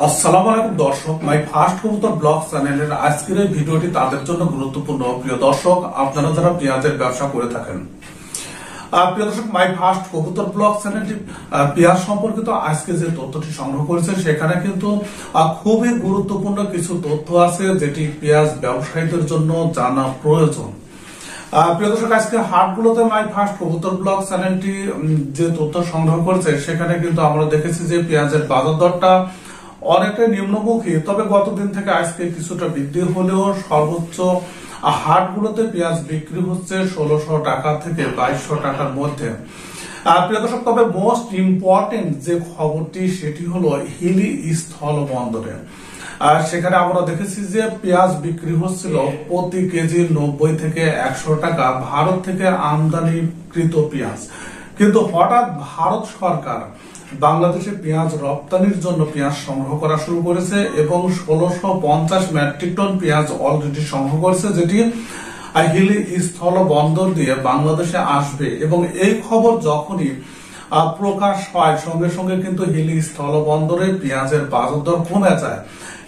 আসসালামু আলাইকুম দর্শক, মাই ফার্স্ট কবুতর ব্লগ চ্যানেলের আজকের এই ভিডিওটি তাদের জন্য গুরুত্বপূর্ণ। প্রিয় দর্শক, আপনারা যারা পেঁয়াজের ব্যবসা করে থাকেন, প্রিয় দর্শক, মাই ফার্স্ট কবুতর ব্লগ চ্যানেলটি পেঁয়াজ সম্পর্কিত আজকে যে তথ্যটি সংগ্রহ করেছে সেখানে কিন্তু খুবই গুরুত্বপূর্ণ কিছু তথ্য আছে যেটি পেঁয়াজ ব্যবসায়ীদের জন্য জানা প্রয়োজন। প্রিয় দর্শক, আজকে হাটগুলোতে মাই ফার্স্ট কবুতর ব্লগ চ্যানেলটি যে তথ্য সংগ্রহ করেছে সেখানে কিন্তু আমরা দেখেছি যে পেঁয়াজের বাজার দরটা অনেকটা নিম্নমুখী, তবে গতদিন থেকে আজকে কিছুটা বৃদ্ধি হলেও সর্বোচ্চ হাটগুলোতে পেঁয়াজ বিক্রি হচ্ছে 1600 টাকা থেকে 2200 টাকার মধ্যে। প্রিয় দর্শক, তবে মোস্ট ইম্পর্টেন্ট যে খবরটি সেটি হলো হিলি স্থল বন্দরে। সেখানে আমরা দেখেছি যে পেঁয়াজ বিক্রি হচ্ছিল প্রতি কেজি 90 থেকে 100 টাকা ভারত থেকে আমদানিকৃত পেঁয়াজ, কিন্তু হঠাৎ ভারত সরকার বাংলাদেশে পেঁয়াজ রপ্তানির জন্য পেঁয়াজ সংগ্রহ করা শুরু করেছে এবং 1650 মেট্রিক টন পেঁয়াজ অলরেডি সংগ্রহ করেছে, যেটি হিলি স্থল বন্দর দিয়ে বাংলাদেশে আসবে। এবং এই খবর যখনই প্রকাশ হয় সঙ্গে সঙ্গে কিন্তু হিলি স্থল বন্দরে পেঁয়াজের বাজার দর কমে যায়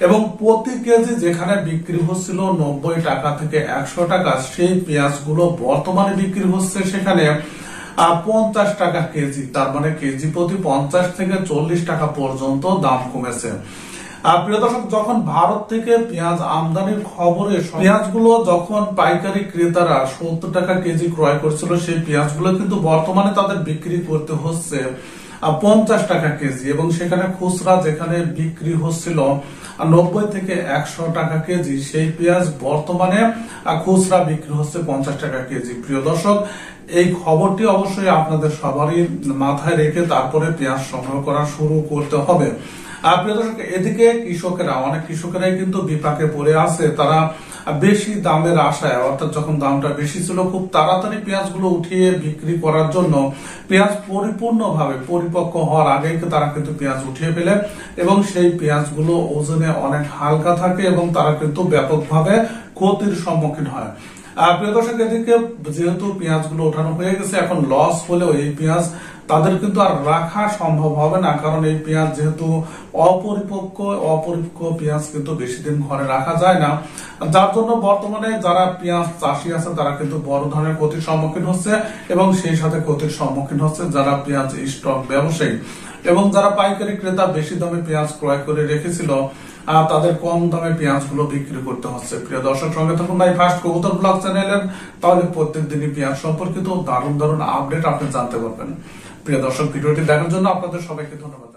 এবং প্রতি কেজি যেখানে বিক্রি হচ্ছিল 90 টাকা থেকে 100 টাকা, সেই পেঁয়াজগুলো বর্তমানে বিক্রি হচ্ছে সেখানে 50 টাকা কেজি। তার মানে কেজি প্রতি 50 থেকে 40 টাকা পর্যন্ত দাম কমেছে। প্রিয় দর্শক, যখন ভারত থেকে পেঁয়াজ আমদানির খবরে পেঁয়াজগুলো যখন পাইকারি ক্রেতারা 70 টাকা কেজি ক্রয় করছিল, সেই পেঁয়াজগুলো কিন্তু বর্তমানে তাদের বিক্রি করতে হচ্ছে 50 টাকা কেজি এবং সেখানে খুচরা যেখানে বিক্রি হচ্ছিল 90 থেকে 100 টাকা কেজি, সেই পেঁয়াজ বর্তমানে খুচরা বিক্রি হচ্ছে 50 টাকা কেজি। প্রিয় দর্শক, এই খবরটি অবশ্যই আপনাদের সবারই মাথায় রেখে তারপরে পেঁয়াজ সংগ্রহ করা শুরু করতে হবে। প্রিয় দর্শক, এদিকে অনেক কৃষকেরাই কিন্তু বিপাকে পড়ে আছে। তারা বেশি দামের আশায়, অর্থাৎ যখন দামটা বেশি ছিল খুব তাড়াতাড়ি পেঁয়াজগুলো উঠিয়ে বিক্রি করার জন্য পেঁয়াজ পরিপূর্ণভাবে পরিপক্ক হওয়ার আগেই তারা কিন্তু পেঁয়াজ উঠিয়ে ফেলে এবং সেই পেঁয়াজগুলো ওজনে অনেক হালকা থাকে এবং তারা কিন্তু ব্যাপকভাবে ক্ষতির সম্মুখীন হয়। প্রিয় দর্শক, এদিকে যেহেতু পেঁয়াজগুলো ওঠানো হয়ে গেছে, এখন লস হলেও এই পেঁয়াজ তাদের কিন্তু আর রাখা সম্ভব হবে না, কারণ এই পেঁয়াজ যেহেতু অপরিপক্ক পেঁয়াজ কিন্তু বেশি দিন ঘরে রাখা যায় না, যার জন্য বর্তমানে যারা পেঁয়াজ চাষি আছে তারা কিন্তু বড় ধরনের ক্ষতির সম্মুখীন হচ্ছে এবং সেই সাথে ক্ষতির সম্মুখীন হচ্ছে যারা পেঁয়াজ স্টক ব্যবসায়ী এবং যারা পাইকারি ক্রেতা বেশি দামে পেঁয়াজ ক্রয় করে রেখেছিল, তাদের কম দামে পেঁয়াজগুলো বিক্রি করতে হচ্ছে। প্রিয় দর্শক, সঙ্গে থাকুন মাই ফার্স্ট কবুতর ব্লগ চ্যানেলের, তাহলে প্রত্যেক দিনই পেঁয়াজ সম্পর্কিত দারুণ আপডেট আপনি জানতে পারবেন। প্রিয় দর্শক, ভিডিওটি দেখার জন্য আপনাদের সবাইকে ধন্যবাদ।